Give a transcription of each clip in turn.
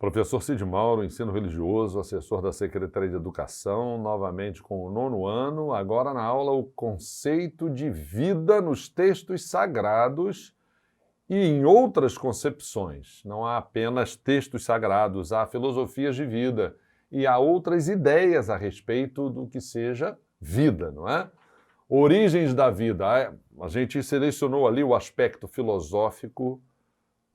Professor Cid Mauro, ensino religioso, assessor da Secretaria de Educação, novamente com o 9º ano, agora na aula o conceito de vida nos textos sagrados e em outras concepções. Não há apenas textos sagrados, há filosofias de vida e há outras ideias a respeito do que seja vida, não é? Origens da vida. A gente selecionou ali o aspecto filosófico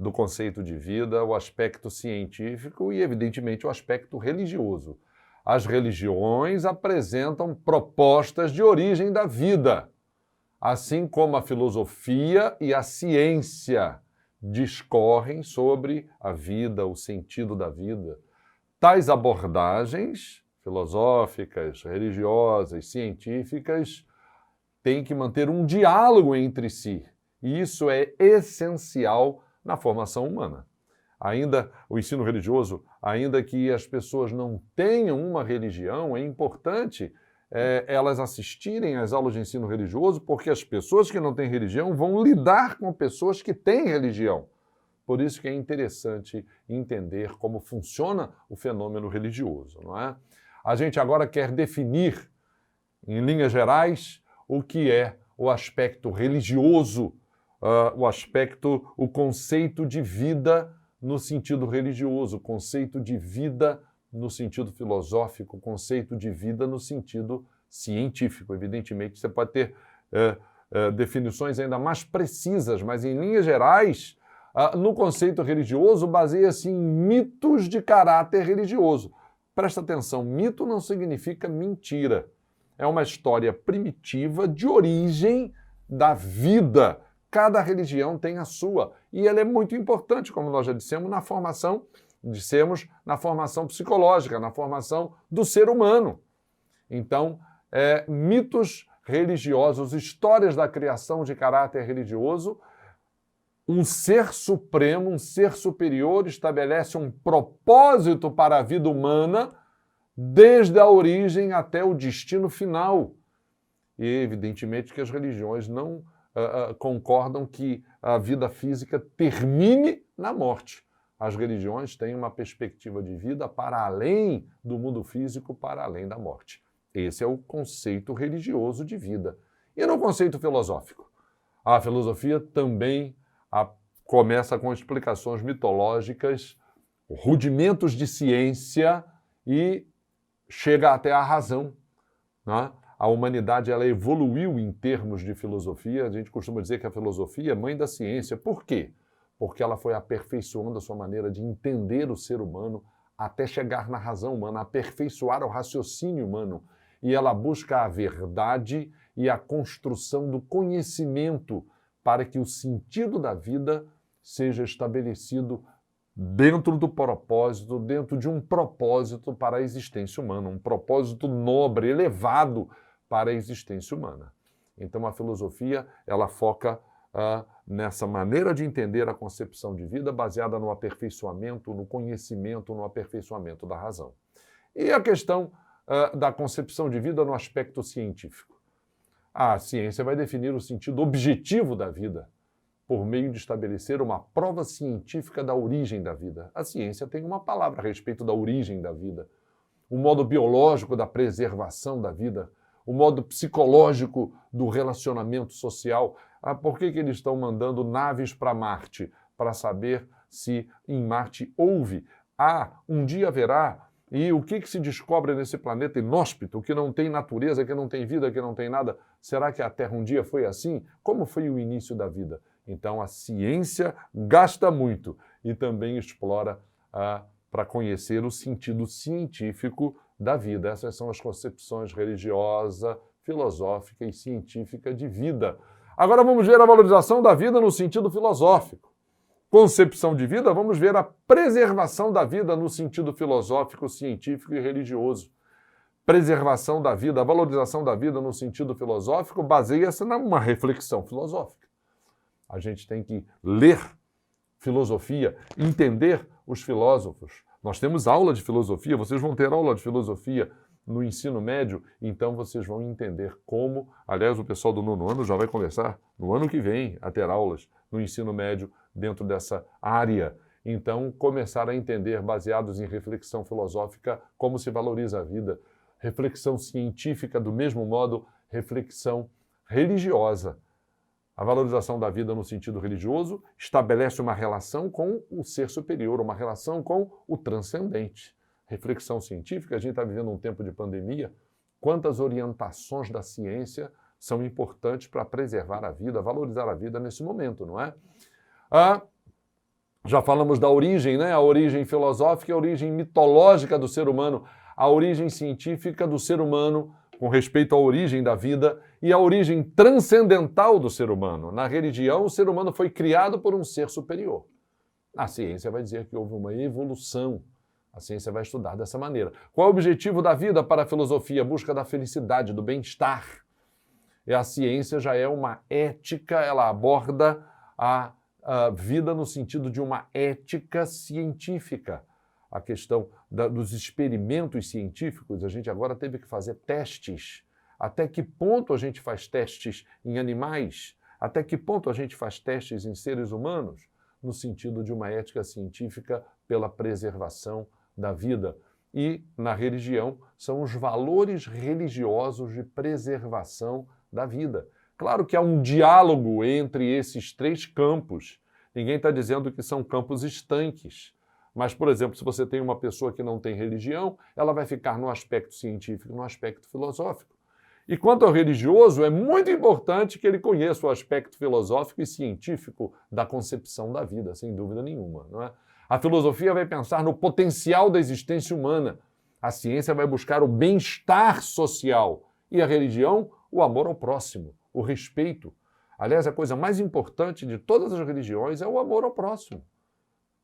do conceito de vida, o aspecto científico e, evidentemente, o aspecto religioso. As religiões apresentam propostas de origem da vida, assim como a filosofia e a ciência discorrem sobre a vida, o sentido da vida. Tais abordagens filosóficas, religiosas, científicas têm que manter um diálogo entre si, e isso é essencial na formação humana. Ainda o ensino religioso, ainda que as pessoas não tenham uma religião, é importante elas assistirem às aulas de ensino religioso, porque as pessoas que não têm religião vão lidar com pessoas que têm religião. Por isso que é interessante entender como funciona o fenômeno religioso, não é? A gente agora quer definir, em linhas gerais, o que é o aspecto religioso, o conceito de vida no sentido religioso, o conceito de vida no sentido filosófico, o conceito de vida no sentido científico. Evidentemente, você pode ter definições ainda mais precisas, mas em linhas gerais, no conceito religioso, baseia-se em mitos de caráter religioso. Presta atenção, mito não significa mentira. É uma história primitiva de origem da vida. Cada religião tem a sua, e ela é muito importante, como nós já dissemos, na formação psicológica, na formação do ser humano. Então, mitos religiosos, histórias da criação de caráter religioso, um ser supremo, um ser superior estabelece um propósito para a vida humana desde a origem até o destino final. E, evidentemente, que as religiões não concordam que a vida física termine na morte. As religiões têm uma perspectiva de vida para além do mundo físico, para além da morte. Esse é o conceito religioso de vida. E no conceito filosófico? A filosofia também começa com explicações mitológicas, rudimentos de ciência e chega até a razão, né? A humanidade ela evoluiu em termos de filosofia. A gente costuma dizer que a filosofia é mãe da ciência. Por quê? Porque ela foi aperfeiçoando a sua maneira de entender o ser humano até chegar na razão humana, aperfeiçoar o raciocínio humano. E ela busca a verdade e a construção do conhecimento para que o sentido da vida seja estabelecido dentro do propósito, dentro de um propósito para a existência humana, um propósito nobre, elevado para a existência humana. Então a filosofia, ela foca nessa maneira de entender a concepção de vida baseada no aperfeiçoamento, no conhecimento, no aperfeiçoamento da razão. E a questão da concepção de vida no aspecto científico. A ciência vai definir o sentido objetivo da vida por meio de estabelecer uma prova científica da origem da vida. A ciência tem uma palavra a respeito da origem da vida, o modo biológico da preservação da vida, o modo psicológico do relacionamento social. Por que eles estão mandando naves para Marte? Para saber se em Marte houve, um dia haverá, e o que se descobre nesse planeta inóspito, que não tem natureza, que não tem vida, que não tem nada? Será que a Terra um dia foi assim? Como foi o início da vida? Então a ciência gasta muito e também explora para conhecer o sentido científico da vida. Essas são as concepções religiosa, filosófica e científica de vida. Agora vamos ver a valorização da vida no sentido filosófico. Concepção de vida, vamos ver a preservação da vida no sentido filosófico, científico e religioso. Preservação da vida, a valorização da vida no sentido filosófico baseia-se numa reflexão filosófica. A gente tem que ler filosofia, entender os filósofos. Nós temos aula de filosofia, vocês vão ter aula de filosofia no ensino médio, então vocês vão entender como, aliás, o pessoal do 9º ano já vai começar no ano que vem a ter aulas no ensino médio dentro dessa área. então começar a entender, baseados em reflexão filosófica, como se valoriza a vida, reflexão científica, do mesmo modo, reflexão religiosa. A valorização da vida no sentido religioso estabelece uma relação com o ser superior, uma relação com o transcendente. Reflexão científica, a gente está vivendo um tempo de pandemia, quantas orientações da ciência são importantes para preservar a vida, valorizar a vida nesse momento, não é? Já falamos da origem, né? A origem filosófica, a origem mitológica do ser humano, a origem científica do ser humano, com respeito à origem da vida, e a origem transcendental do ser humano. Na religião, o ser humano foi criado por um ser superior. A ciência vai dizer que houve uma evolução. A ciência vai estudar dessa maneira. Qual é o objetivo da vida para a filosofia? A busca da felicidade, do bem-estar. E a ciência já é uma ética, ela aborda a vida no sentido de uma ética científica. A questão dos experimentos científicos, a gente agora teve que fazer testes. Até que ponto a gente faz testes em animais? Até que ponto a gente faz testes em seres humanos? No sentido de uma ética científica pela preservação da vida. E, na religião, são os valores religiosos de preservação da vida. Claro que há um diálogo entre esses três campos. Ninguém está dizendo que são campos estanques. Mas, por exemplo, se você tem uma pessoa que não tem religião, ela vai ficar no aspecto científico, no aspecto filosófico. E quanto ao religioso, é muito importante que ele conheça o aspecto filosófico e científico da concepção da vida, sem dúvida nenhuma, não é? A filosofia vai pensar no potencial da existência humana. A ciência vai buscar o bem-estar social. E a religião, o amor ao próximo, o respeito. Aliás, a coisa mais importante de todas as religiões é o amor ao próximo.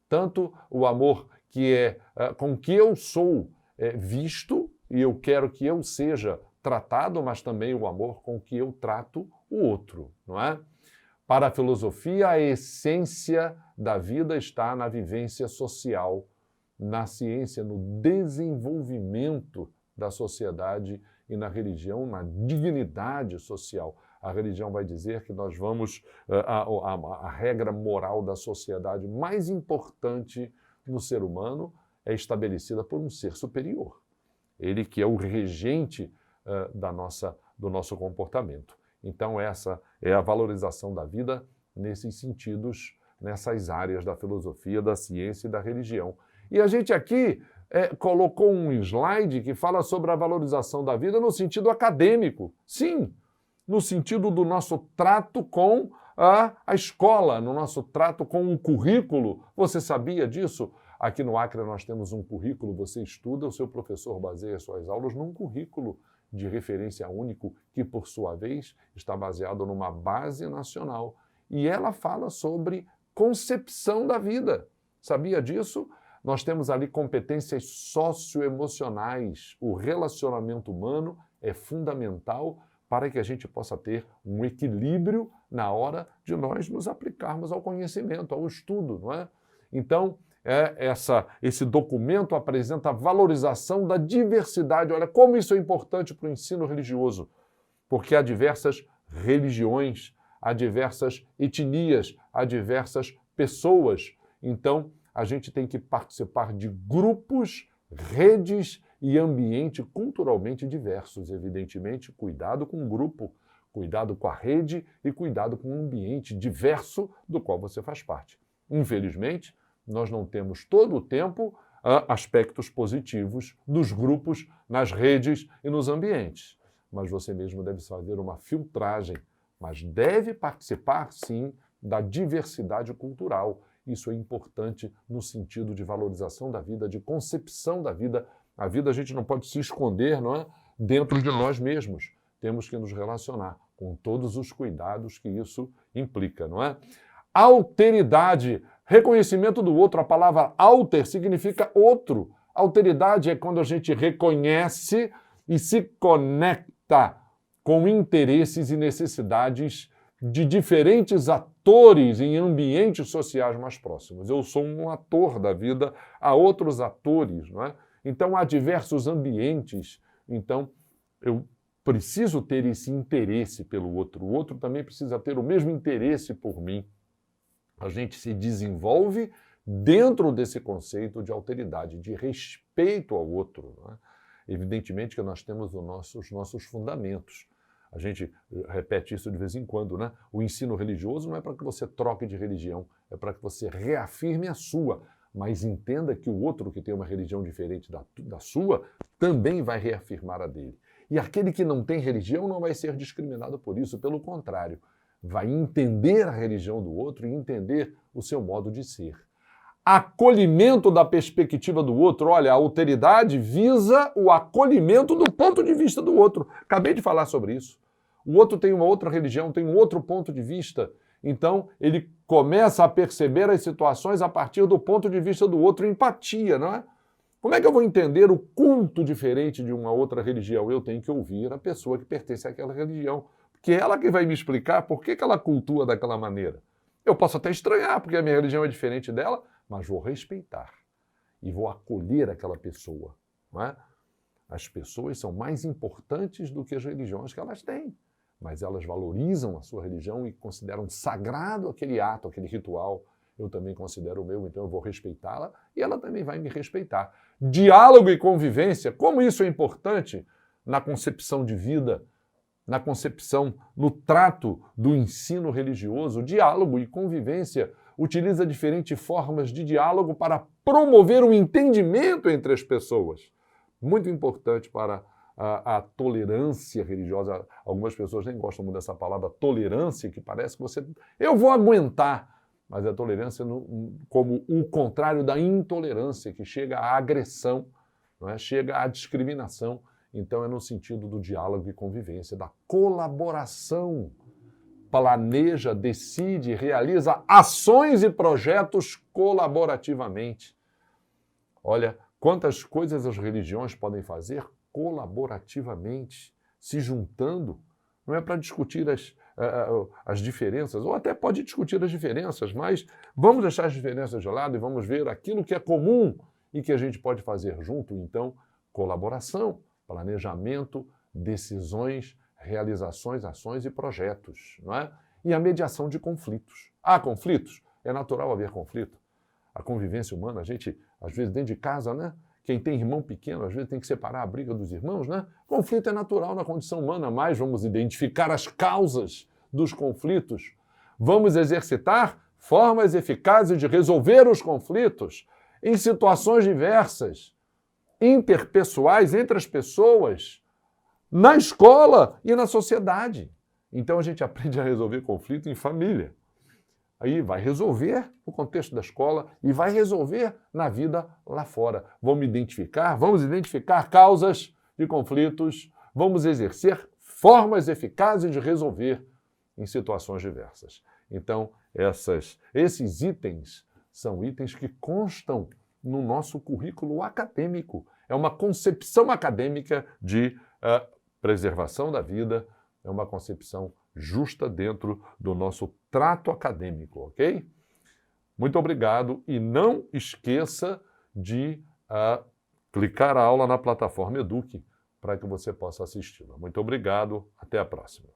Tanto o amor que é com que eu sou visto e eu quero que eu seja tratado, mas também o amor com que eu trato o outro, não é? Para a filosofia, a essência da vida está na vivência social, na ciência, no desenvolvimento da sociedade e na religião, na dignidade social. A religião vai dizer que nós vamos... A regra moral da sociedade mais importante no ser humano é estabelecida por um ser superior. Ele que é o regente do nosso comportamento. Então essa é a valorização da vida nesses sentidos, nessas áreas da filosofia, da ciência e da religião. E a gente aqui colocou um slide que fala sobre a valorização da vida no sentido acadêmico. Sim, no sentido do nosso trato com a escola, no nosso trato com um currículo. Você sabia disso? Aqui no Acre nós temos um currículo, você estuda, o seu professor baseia suas aulas num currículo de referência único, que, por sua vez, está baseado numa base nacional. E ela fala sobre concepção da vida. Sabia disso? Nós temos ali competências socioemocionais. O relacionamento humano é fundamental para que a gente possa ter um equilíbrio na hora de nós nos aplicarmos ao conhecimento, ao estudo, não é? Então, esse documento apresenta a valorização da diversidade. Olha como isso é importante para o ensino religioso, porque há diversas religiões, há diversas etnias, há diversas pessoas. Então, a gente tem que participar de grupos, redes e ambiente culturalmente diversos. Evidentemente, cuidado com o grupo, cuidado com a rede e cuidado com o ambiente diverso do qual você faz parte. Infelizmente, nós não temos todo o tempo aspectos positivos dos grupos, nas redes e nos ambientes. Mas você mesmo deve fazer uma filtragem, mas deve participar, sim, da diversidade cultural. Isso é importante no sentido de valorização da vida, de concepção da vida. A vida a gente não pode se esconder, não é? Dentro de nós mesmos. Temos que nos relacionar com todos os cuidados que isso implica, não é? Alteridade, reconhecimento do outro. A palavra alter significa outro. Alteridade é quando a gente reconhece e se conecta com interesses e necessidades de diferentes atores em ambientes sociais mais próximos. Eu sou um ator da vida, há outros atores, não é? Então há diversos ambientes, então eu preciso ter esse interesse pelo outro. O outro também precisa ter o mesmo interesse por mim. A gente se desenvolve dentro desse conceito de alteridade, de respeito ao outro. Não é? Evidentemente que nós temos os nossos fundamentos. A gente repete isso de vez em quando, né? O ensino religioso não é para que você troque de religião, é para que você reafirme a sua, mas entenda que o outro que tem uma religião diferente da sua também vai reafirmar a dele. E aquele que não tem religião não vai ser discriminado por isso, pelo contrário, vai entender a religião do outro e entender o seu modo de ser. Acolhimento da perspectiva do outro. Olha, a alteridade visa o acolhimento do ponto de vista do outro. Acabei de falar sobre isso. O outro tem uma outra religião, tem um outro ponto de vista. Então, ele começa a perceber as situações a partir do ponto de vista do outro, empatia, não é? Como é que eu vou entender o culto diferente de uma outra religião? Eu tenho que ouvir a pessoa que pertence àquela religião, porque é ela que vai me explicar por que ela cultua daquela maneira. Eu posso até estranhar, porque a minha religião é diferente dela, mas vou respeitar e vou acolher aquela pessoa. Não é? As pessoas são mais importantes do que as religiões que elas têm, mas elas valorizam a sua religião e consideram sagrado aquele ato, aquele ritual. Eu também considero o meu, então eu vou respeitá-la e ela também vai me respeitar. Diálogo e convivência, como isso é importante na concepção de vida, na concepção, no trato do ensino religioso. Diálogo e convivência utiliza diferentes formas de diálogo para promover o entendimento entre as pessoas. Muito importante para a tolerância religiosa. Algumas pessoas nem gostam muito dessa palavra tolerância, que parece que você... Eu vou aguentar. Mas a tolerância como o contrário da intolerância, que chega à agressão, não é? Chega à discriminação. Então é no sentido do diálogo e convivência, da colaboração. Planeja, decide, realiza ações e projetos colaborativamente. Olha, quantas coisas as religiões podem fazer colaborativamente, se juntando. Não é para discutir as diferenças, ou até pode discutir as diferenças, mas vamos deixar as diferenças de lado e vamos ver aquilo que é comum e que a gente pode fazer junto. Então, colaboração, planejamento, decisões, realizações, ações e projetos, não é? E a mediação de conflitos. Há conflitos? É natural haver conflito. A convivência humana, a gente, às vezes, dentro de casa, né? Quem tem irmão pequeno, às vezes, tem que separar a briga dos irmãos, né? Conflito é natural na condição humana, mas vamos identificar as causas dos conflitos. Vamos exercitar formas eficazes de resolver os conflitos em situações diversas, interpessoais, entre as pessoas, na escola e na sociedade. Então, a gente aprende a resolver conflito em família. Aí vai resolver no contexto da escola e vai resolver na vida lá fora. Vamos identificar causas de conflitos, vamos exercer formas eficazes de resolver em situações diversas. Então, esses itens são itens que constam no nosso currículo acadêmico. É uma concepção acadêmica de preservação da vida, é uma concepção justa dentro do nosso trato acadêmico, ok? Muito obrigado e não esqueça de clicar a aula na plataforma Eduque para que você possa assisti-la. Muito obrigado, até a próxima.